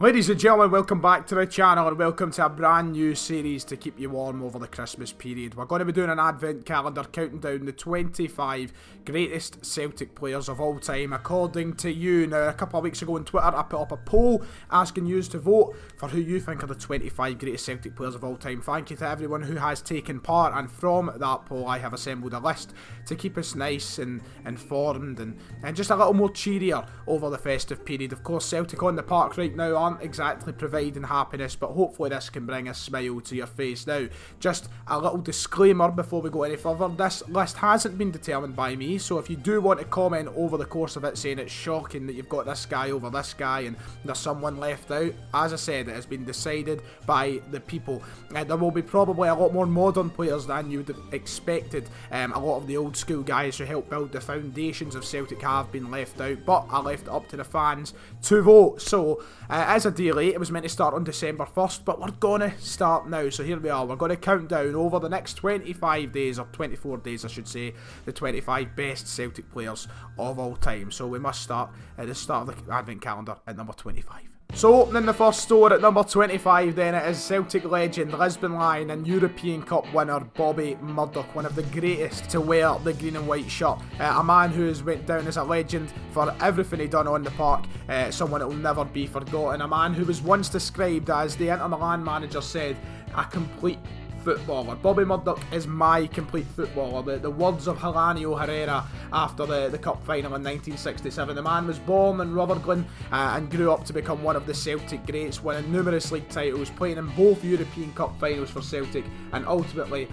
Ladies and gentlemen, welcome back to the channel and welcome to a brand new series to keep you warm over the Christmas period. We're going to be doing an advent calendar counting down the 25 greatest Celtic players of all time according to you. Now, a couple of weeks ago on Twitter I put up a poll asking you to vote for who you think are the 25 greatest Celtic players of all time. Thank you to everyone who has taken part, and from that poll I have assembled a list to keep us nice and informed and just a little more cheerier over the festive period. Of course, Celtic on the park right now aren't exactly providing happiness, but hopefully this can bring a smile to your face. Now, just a little disclaimer before we go any further, this list hasn't been determined by me, so if you do want to comment over the course of it saying it's shocking that you've got this guy over this guy and there's someone left out, as I said, it has been decided by the people. There will be probably a lot more modern players than you would have expected. A lot of the old school guys who helped build the foundations of Celtic have been left out, but I left it up to the fans to vote. So as a day late, it was meant to start on December 1st, but we're gonna start now. So here we are, we're going to count down over the next 25 days, or 24 days I should say, the 25 best Celtic players of all time. So we must start at the start of the advent calendar at number 25. So opening the first store at number 25 then, it is Celtic legend, Lisbon Lion and European Cup winner Bobby Murdoch, one of the greatest to wear the green and white shirt. A man who has went down as a legend for everything he done on the park, someone that will never be forgotten, a man who was once described as, the Inter Milan manager said, a complete footballer. Bobby Murdoch is my complete footballer. The words of Hilario Herrera after the cup final in 1967. The man was born in Rutherglen and grew up to become one of the Celtic greats, winning numerous league titles, playing in both European Cup finals for Celtic, and ultimately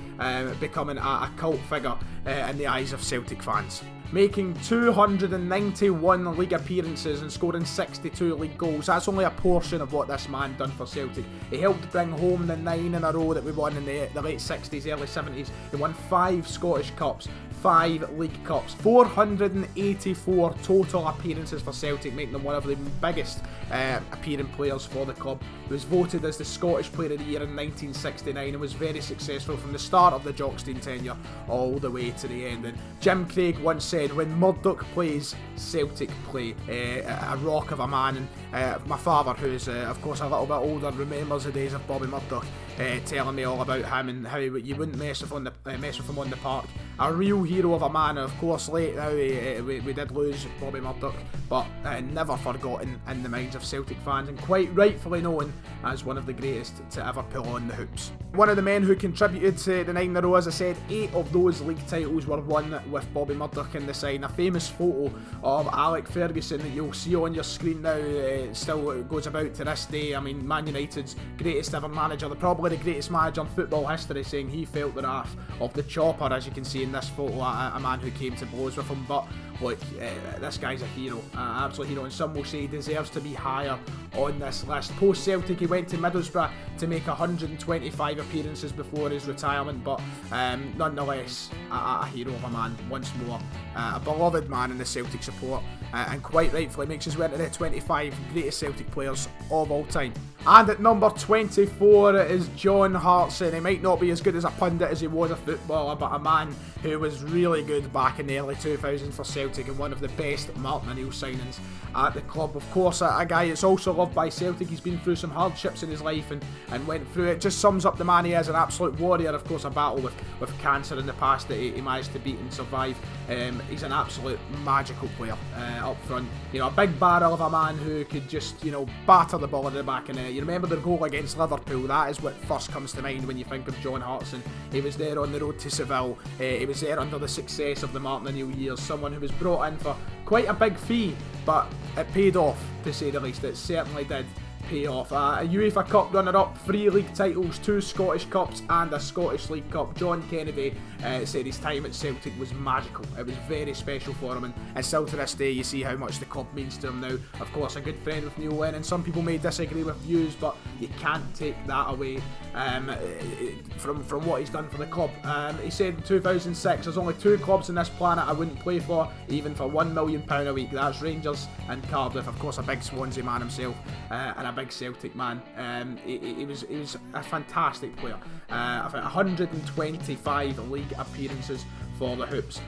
becoming a cult figure in the eyes of Celtic fans. Making 291 league appearances and scoring 62 league goals. That's only a portion of what this man done for Celtic. He helped bring home the 9 in a row that we won in the late 60s, early 70s. He won 5 Scottish Cups, 5 League Cups, 484 total appearances for Celtic, making him one of the biggest appearing players for the club. He was voted as the Scottish Player of the Year in 1969 and was very successful from the start of the Jockstein tenure all the way to the end. And Jim Craig once said, when Murdoch plays, Celtic play. A rock of a man. And my father, who's of course a little bit older, remembers the days of Bobby Murdoch, telling me all about him and how you wouldn't mess with him on the park. A real hero of a man. Of course, late now we did lose Bobby Murdoch, but never forgotten in the minds of Celtic fans, and quite rightfully known as one of the greatest to ever pull on the hoops. One of the men who contributed to the 9 in a row, as I said, 8 of those league titles were won with Bobby Murdoch in the side. A famous photo of Alec Ferguson that you'll see on your screen now still goes about to this day. I mean, Man United's greatest ever manager, probably the greatest manager in football history, saying he felt the wrath of the chopper, as you can see in this photo, a man who came to blows with him. But look, this guy's a hero, an absolute hero, and some will say he deserves to be higher on this list. Post-Celtic, he went to Middlesbrough to make 125 appearances before his retirement, but nonetheless, a hero of a man once more, a beloved man in the Celtic support, and quite rightfully makes his way into the 25 greatest Celtic players of all time. And at number 24 is John Hartson. He might not be as good as a pundit as he was a footballer, but a man who was really good back in the early 2000s for Celtic and one of the best Martin O'Neill signings at the club. Of course, a guy that's also loved by Celtic. He's been through some hardships in his life and went through it. Just sums up the man he is, an absolute warrior. Of course, a battle with cancer in the past that he managed to beat and survive. He's an absolute magical player up front. You know, a big barrel of a man who could just, you know, batter the ball in the back of the net. You remember the goal against Liverpool? That is what first comes to mind when you think of John Hartson. He was there on the road to Seville. He was there under the success of the Martin O'Neill years. Someone who was brought in for quite a big fee, but it paid off, to say the least. It certainly did pay off. A UEFA Cup runner-up, 3 league titles, 2 Scottish Cups and a Scottish League Cup. John Kennedy said his time at Celtic was magical. It was very special for him, and still to this day you see how much the club means to him now. Of course, a good friend with Neil Lennon. Some people may disagree with views, but you can't take that away from what he's done for the club. He said in 2006, there's only 2 clubs on this planet I wouldn't play for, even for £1 million a week. That's Rangers and Cardiff. Of course, a big Swansea man himself, and a big Celtic man. He was a fantastic player. I think 125 league appearances for the Hoops,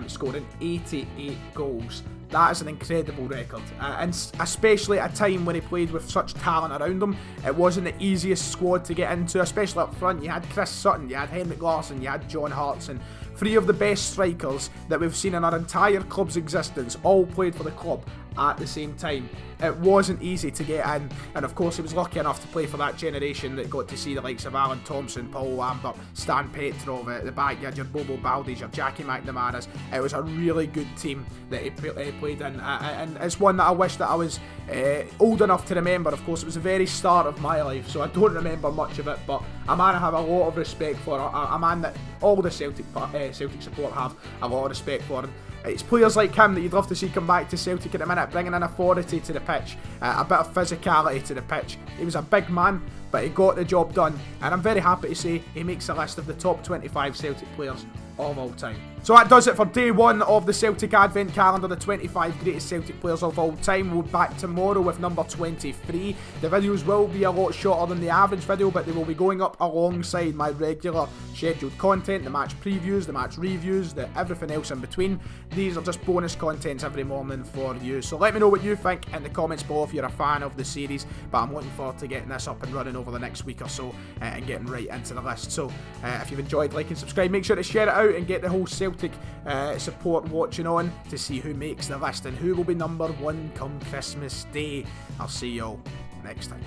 scoring 88 goals that is an incredible record, and especially at a time when he played with such talent around him. It wasn't the easiest squad to get into, especially up front. You had Chris Sutton, you had Henrik Larsson, you had John Hartson. 3 of the best strikers that we've seen in our entire club's existence all played for the club at the same time. It wasn't easy to get in, and of course he was lucky enough to play for that generation that got to see the likes of Alan Thompson, Paul Lambert, Stan Petrov. At the back you had your Bobo Baldies, your Jackie McNamara's. It was a really good team that he played in, and it's one that I wish that I was old enough to remember. Of course it was the very start of my life, so I don't remember much of it, but a man I have a lot of respect for, a man that all the Celtic support have a lot of respect for. And it's players like him that you'd love to see come back to Celtic at the minute, bringing in authority to the pitch, a bit of physicality to the pitch. He was a big man, but he got the job done, and I'm very happy to say he makes a list of the top 25 Celtic players of all time. So that does it for day 1 of the Celtic Advent Calendar, the 25 greatest Celtic players of all time. We'll be back tomorrow with number 23. The videos will be a lot shorter than the average video, but they will be going up alongside my regular scheduled content, the match previews, the match reviews, everything else in between. These are just bonus contents every morning for you. So let me know what you think in the comments below if you're a fan of the series, but I'm looking forward to getting this up and running over the next week or so and getting right into the list. So if you've enjoyed, like and subscribe, make sure to share it out and get the whole Celtic support watching on to see who makes the list and who will be number 1 come Christmas Day. I'll see you all next time.